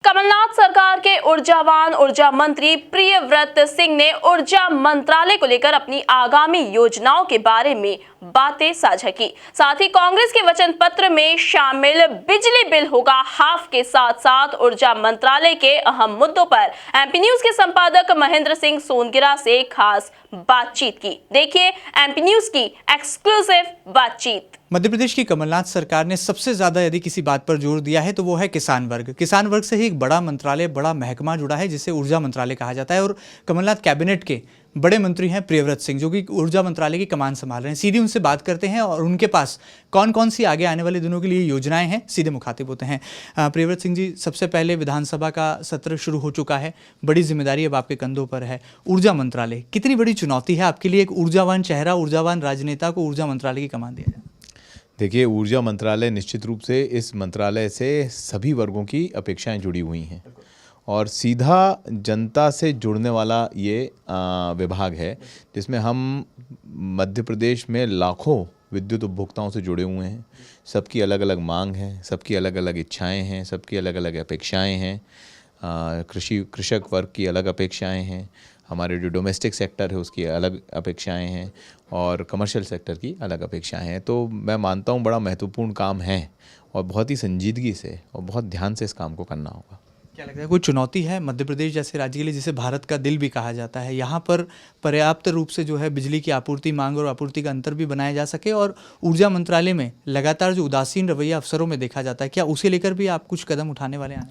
कमलनाथ सरकार के ऊर्जावान ऊर्जा मंत्री प्रियव्रत सिंह ने ऊर्जा मंत्रालय को लेकर अपनी आगामी योजनाओं के बारे में बातें साझा की। साथ ही कांग्रेस के वचन पत्र में शामिल बिजली बिल होगा हाफ के साथ साथ ऊर्जा मंत्रालय के अहम मुद्दों पर एमपी न्यूज के संपादक महेंद्र सिंह सोनगिरा से खास बातचीत की। देखिए एमपी न्यूज की एक्सक्लूसिव बातचीत। मध्य प्रदेश की कमलनाथ सरकार ने सबसे ज़्यादा यदि किसी बात पर जोर दिया है तो वो है किसान वर्ग। किसान वर्ग से ही एक बड़ा मंत्रालय, बड़ा महकमा जुड़ा है जिसे ऊर्जा मंत्रालय कहा जाता है। और कमलनाथ कैबिनेट के बड़े मंत्री हैं प्रियव्रत सिंह, जो कि ऊर्जा मंत्रालय की कमान संभाल रहे हैं। सीधे उनसे बात करते हैं और उनके पास कौन कौन सी आगे आने वाले दिनों के लिए योजनाएं हैं, सीधे मुखातिब होते हैं। प्रियव्रत सिंह जी, सबसे पहले विधानसभा का सत्र शुरू हो चुका है, बड़ी जिम्मेदारी अब आपके कंधों पर है। ऊर्जा मंत्रालय कितनी बड़ी चुनौती है आपके लिए, एक ऊर्जावान चेहरा, ऊर्जावान राजनेता को ऊर्जा मंत्रालय की कमान दिया जाए? देखिए, ऊर्जा मंत्रालय निश्चित रूप से इस मंत्रालय से सभी वर्गों की अपेक्षाएं जुड़ी हुई हैं और सीधा जनता से जुड़ने वाला ये विभाग है, जिसमें हम मध्य प्रदेश में लाखों विद्युत उपभोक्ताओं से जुड़े हुए हैं। सबकी अलग अलग मांग है, सबकी अलग अलग इच्छाएं हैं, सबकी अलग अलग अपेक्षाएं हैं। कृषक वर्ग की अलग अपेक्षाएं हैं, हमारे जो डोमेस्टिक सेक्टर है उसकी अलग अपेक्षाएं हैं और कमर्शियल सेक्टर की अलग अपेक्षाएं हैं। तो मैं मानता हूँ बड़ा महत्वपूर्ण काम है और बहुत ही संजीदगी से और बहुत ध्यान से इस काम को करना होगा। क्या लगता है कोई चुनौती है मध्य प्रदेश जैसे राज्य के लिए, जिसे भारत का दिल भी कहा जाता है, यहाँ पर पर्याप्त रूप से जो है बिजली की आपूर्ति, मांग और आपूर्ति का अंतर भी बनाया जा सके? और ऊर्जा मंत्रालय में लगातार जो उदासीन रवैया अफसरों में देखा जाता है, क्या उसे लेकर भी आप कुछ कदम उठाने वाले हैं?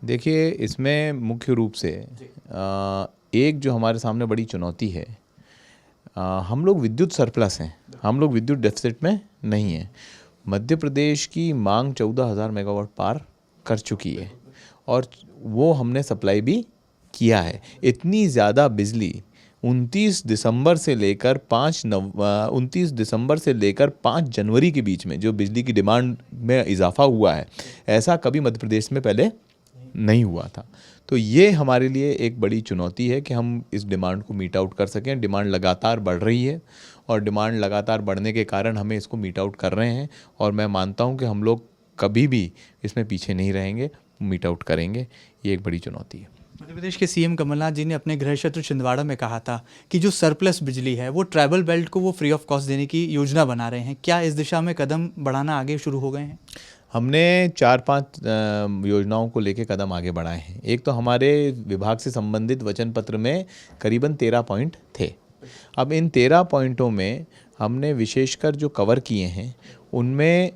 देखिए, इसमें मुख्य रूप से एक जो हमारे सामने बड़ी चुनौती है, हम लोग विद्युत सरप्लस हैं, हम लोग विद्युत डेफिसिट में नहीं हैं। मध्य प्रदेश की मांग 14,000 मेगावाट पार कर चुकी है और वो हमने सप्लाई भी किया है। इतनी ज़्यादा बिजली 29 दिसंबर से लेकर 5 जनवरी के बीच में जो बिजली की डिमांड में इजाफा हुआ है, ऐसा कभी मध्य प्रदेश में पहले नहीं हुआ था। तो ये हमारे लिए एक बड़ी चुनौती है कि हम इस डिमांड को मीट आउट कर सकें। डिमांड लगातार बढ़ रही है और डिमांड लगातार बढ़ने के कारण हमें इसको मीट आउट कर रहे हैं और मैं मानता हूँ कि हम लोग कभी भी इसमें पीछे नहीं रहेंगे, मीट आउट करेंगे। ये एक बड़ी चुनौती है। मध्य प्रदेश के सीएम कमलनाथ जी ने अपने गृह क्षेत्र छिंदवाड़ा में कहा था कि जो सरप्लस बिजली है वो ट्राइबल बेल्ट को वो फ्री ऑफ कॉस्ट देने की योजना बना रहे हैं। क्या इस दिशा में कदम बढ़ाना आगे शुरू हो गए हैं? हमने 4-5 योजनाओं को लेके कदम आगे बढ़ाए हैं। एक तो हमारे विभाग से संबंधित वचन पत्र में करीबन 13 पॉइंट थे। अब इन 13 पॉइंटों में हमने विशेषकर जो कवर किए हैं उनमें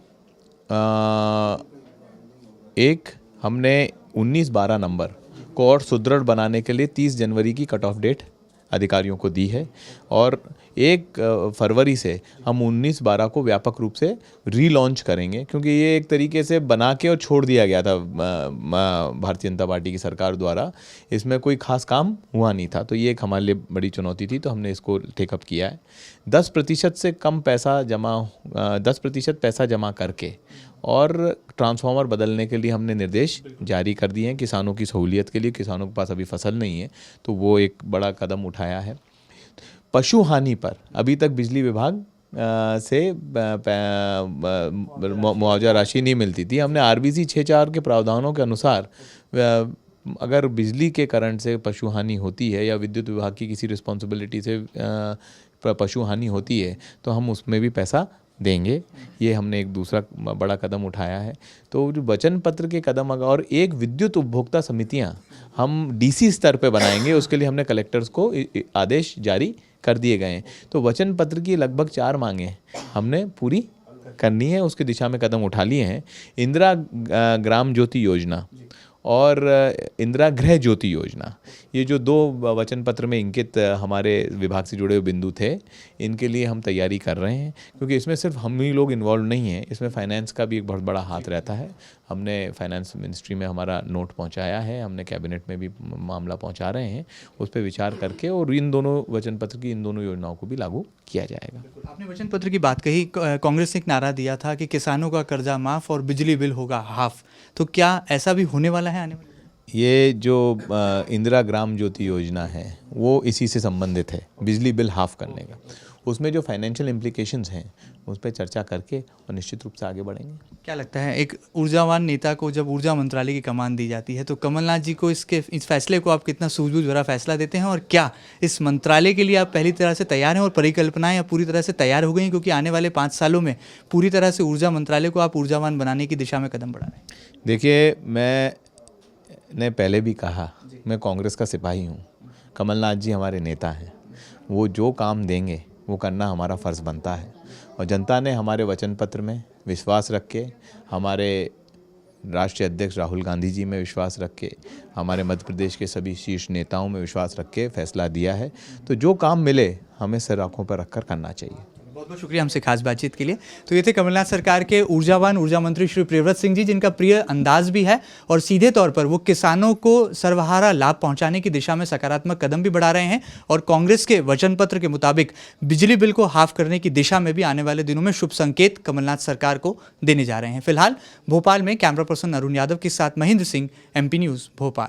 एक हमने 19-12 नंबर को और सुदृढ़ बनाने के लिए 30 जनवरी की कट ऑफ डेट अधिकारियों को दी है और 1 फरवरी से हम 19-12 को व्यापक रूप से रीलॉन्च करेंगे, क्योंकि ये एक तरीके से बना के और छोड़ दिया गया था भारतीय जनता पार्टी की सरकार द्वारा। इसमें कोई खास काम हुआ नहीं था, तो ये एक हमारे लिए बड़ी चुनौती थी, तो हमने इसको टेकअप किया है। 10% से कम पैसा 10% पैसा जमा करके और ट्रांसफार्मर बदलने के लिए हमने निर्देश जारी कर दिए हैं किसानों की सहूलियत के लिए। किसानों के पास अभी फसल नहीं है, तो वो एक बड़ा कदम उठाया है। पशु हानि पर अभी तक बिजली विभाग से मुआवजा राशि नहीं मिलती थी। हमने आरबीसी 6(4) के प्रावधानों के अनुसार अगर बिजली के करंट से पशु हानि होती है या विद्युत विभाग की किसी रिस्पॉन्सिबिलिटी से पशु हानि होती है तो हम उसमें भी पैसा देंगे। ये हमने एक दूसरा बड़ा कदम उठाया है। तो जो वचन पत्र के कदम और एक विद्युत उपभोक्ता समितियां हम डीसी स्तर पे बनाएंगे, उसके लिए हमने कलेक्टर्स को आदेश जारी कर दिए गए हैं। तो वचन पत्र की लगभग 4 मांगें हमने पूरी करनी है, उसकी दिशा में कदम उठा लिए हैं। इंदिरा ग्राम ज्योति योजना और इंदिरा गृह ज्योति योजना, ये जो 2 वचन पत्र में इंकित हमारे विभाग से जुड़े हुए बिंदु थे, इनके लिए हम तैयारी कर रहे हैं, क्योंकि इसमें सिर्फ हम ही लोग इन्वॉल्व नहीं हैं, इसमें फाइनेंस का भी एक बहुत बड़ा हाथ रहता है। हमने फाइनेंस मिनिस्ट्री में हमारा नोट पहुंचाया है, हमने कैबिनेट में भी मामला पहुंचा रहे हैं, उस पर विचार करके और इन दोनों वचन पत्र की इन दोनों योजनाओं को भी लागू किया जाएगा। आपने वचन पत्र की बात कही, कांग्रेस ने एक नारा दिया था कि किसानों का कर्जा माफ़ और बिजली बिल होगा हाफ, तो क्या ऐसा भी होने वाला है आने वाले? ये जो इंदिरा ग्राम ज्योति योजना है वो इसी से संबंधित है, बिजली बिल हाफ करने का। उसमें जो फाइनेंशियल इम्प्लीकेशंस हैं उस पर चर्चा करके और निश्चित रूप से आगे बढ़ेंगे। क्या लगता है एक ऊर्जावान नेता को जब ऊर्जा मंत्रालय की कमान दी जाती है तो कमलनाथ जी को इस फैसले को आप कितना सूझबूझ भरा फैसला देते हैं, और क्या इस मंत्रालय के लिए आप पहली तरह से तैयार हैं और परिकल्पनाएं आप पूरी तरह से तैयार हो गई हैं, क्योंकि आने वाले 5 सालों में पूरी तरह से ऊर्जा मंत्रालय को आप ऊर्जावान बनाने की दिशा में कदम बढ़ा रहे हैं? देखिए, मैंने पहले भी कहा, मैं कांग्रेस का सिपाही हूँ। कमलनाथ जी हमारे नेता हैं, वो जो काम देंगे वो करना हमारा फ़र्ज़ बनता है, और जनता ने हमारे वचन पत्र में विश्वास रख के, हमारे राष्ट्रीय अध्यक्ष राहुल गांधी जी में विश्वास रख के, हमारे मध्य प्रदेश के सभी शीर्ष नेताओं में विश्वास रख के फैसला दिया है। तो जो काम मिले हमें सिर आँखों पर रखकर करना चाहिए। बहुत बहुत शुक्रिया हमसे खास बातचीत के लिए। तो ये थे कमलनाथ सरकार के ऊर्जावान ऊर्जा मंत्री श्री प्रियव्रत सिंह जी, जिनका प्रिय अंदाज भी है और सीधे तौर पर वो किसानों को सर्वहारा लाभ पहुंचाने की दिशा में सकारात्मक कदम भी बढ़ा रहे हैं, और कांग्रेस के वचन पत्र के मुताबिक बिजली बिल को हाफ करने की दिशा में भी आने वाले दिनों में शुभ संकेत कमलनाथ सरकार को देने जा रहे हैं। फिलहाल भोपाल में कैमरा पर्सन अरुण यादव के साथ महेंद्र सिंह, MP न्यूज़ भोपाल।